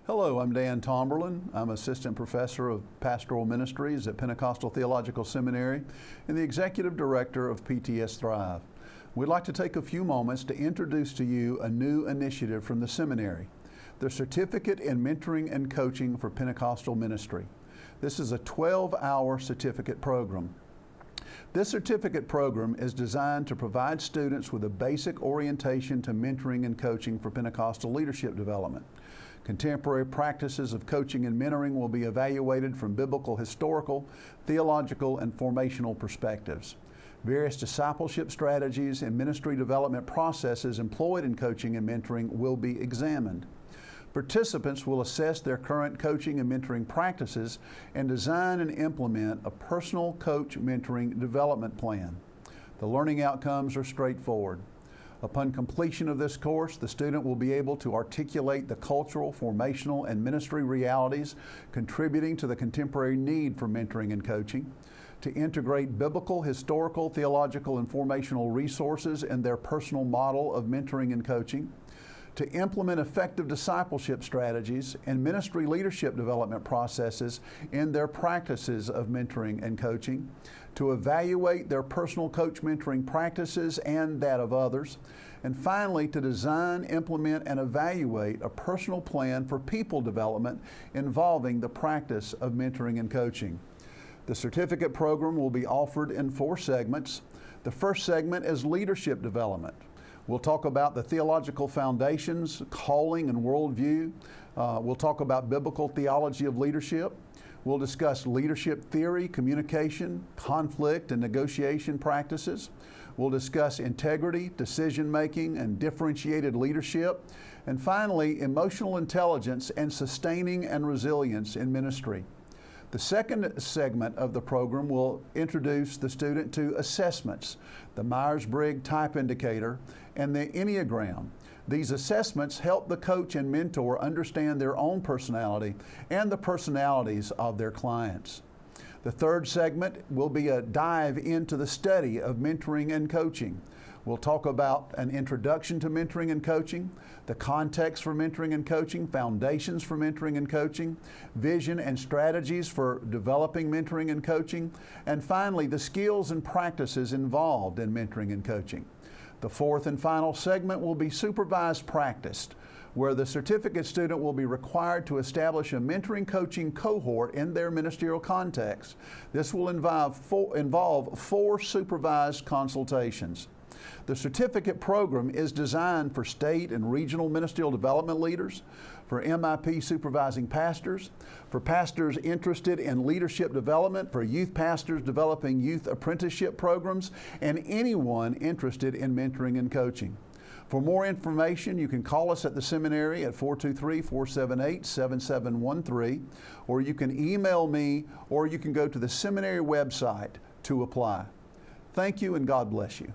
Hello, I'm Dan Tomberlin. I'm Assistant Professor of Pastoral Ministries at Pentecostal Theological Seminary and the Executive Director of PTS Thrive. We'd like to take a few moments to introduce to you a new initiative from the seminary, the Certificate in Mentoring and Coaching for Pentecostal Ministry. This is a 12-hour certificate program. This certificate program is designed to provide students with a basic orientation to mentoring and coaching for Pentecostal leadership development. Contemporary practices of coaching and mentoring will be evaluated from biblical, historical, theological, and formational perspectives. Various discipleship strategies and ministry development processes employed in coaching and mentoring will be examined. Participants will assess their current coaching and mentoring practices and design and implement a personal coach mentoring development plan. The learning outcomes are straightforward. Upon completion of this course, the student will be able to articulate the cultural, formational, and ministry realities contributing to the contemporary need for mentoring and coaching, to integrate biblical, historical, theological, and formational resources in their personal model of mentoring and coaching, to implement effective discipleship strategies and ministry leadership development processes in their practices of mentoring and coaching, to evaluate their personal coach mentoring practices and that of others, and finally to design, implement, and evaluate a personal plan for people development involving the practice of mentoring and coaching. The certificate program will be offered in 4 segments. The first segment is leadership development. We'll talk about the theological foundations, calling, and worldview. We'll talk about biblical theology of leadership. We'll discuss leadership theory, communication, conflict, and negotiation practices. We'll discuss integrity, decision-making, and differentiated leadership. And finally, emotional intelligence and sustaining and resilience in ministry. The second segment of the program will introduce the student to assessments, the Myers-Briggs Type Indicator, and the Enneagram. These assessments help the coach and mentor understand their own personality and the personalities of their clients. The third segment will be a dive into the study of mentoring and coaching. We'll talk about an introduction to mentoring and coaching, the context for mentoring and coaching, foundations for mentoring and coaching, vision and strategies for developing mentoring and coaching, and finally, the skills and practices involved in mentoring and coaching. The fourth and final segment will be supervised practice, where the certificate student will be required to establish a mentoring coaching cohort in their ministerial context. This will involve 4 supervised consultations. The certificate program is designed for state and regional ministerial development leaders, for MIP supervising pastors, for pastors interested in leadership development, for youth pastors developing youth apprenticeship programs, and anyone interested in mentoring and coaching. For more information, you can call us at the seminary at 423-478-7713, or you can email me, or you can go to the seminary website to apply. Thank you, and God bless you.